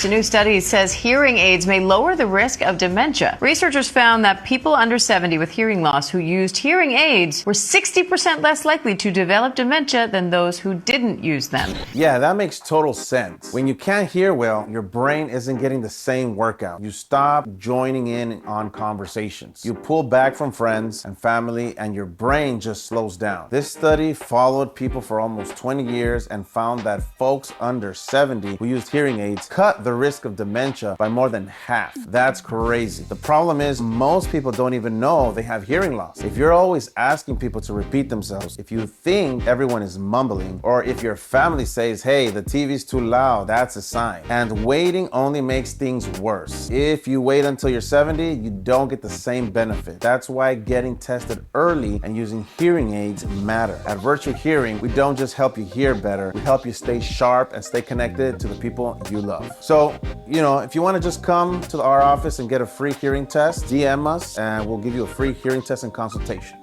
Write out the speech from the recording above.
A new study says hearing aids may lower the risk of dementia. Researchers found that people under 70 with hearing loss who used hearing aids were 60% less likely to develop dementia than those who didn't use them. Yeah, that makes total sense. When you can't hear well, your brain isn't getting the same workout. You stop joining in on conversations. You pull back from friends and family, and your brain just slows down. This study followed people for almost 20 years and found that folks under 70 who used hearing aids cut the risk of dementia by more than half. That's crazy. The problem is most people don't even know they have hearing loss. If you're always asking people to repeat themselves, if you think everyone is mumbling, or if your family says, hey, the TV's too loud, that's a sign. And waiting only makes things worse. If you wait until you're 70, you don't get the same benefit. That's why getting tested early and using hearing aids matter. At Virtue Hearing, we don't just help you hear better, we help you stay sharp and stay connected to the people you love. So, if you want to just come to our office and get a free hearing test, DM us and we'll give you a free hearing test and consultation.